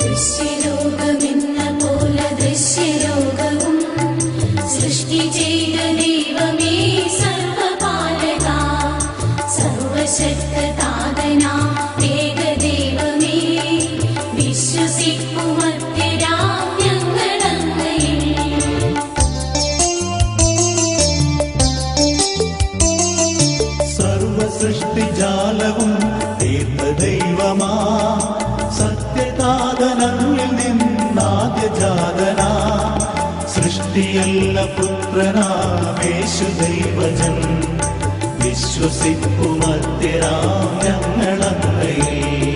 ദൃശ്യലോകമെന്ന പോലെ ദൃശ്യലോകവും സൃഷ്ടി ചെയ്ത ദൈവമേ സർവപാലക സർവശക്തനാഥനാ ഏകദൈവമേ വിശ്വസിക്കുമത്യരാം ഞങ്ങളങ്ങയിൽ. സർവസൃഷ്ടിജാലവും തീർത്ത ദൈവമാ സത്യനാഥനിൽ നിന്നാദ്യജാതനാ സൃഷ്ടിയല്ല പുത്രനാമേശു ദൈവജൻ വിശ്വസിക്കുമത്യരാം ഞങ്ങളങ്ങയിൽ.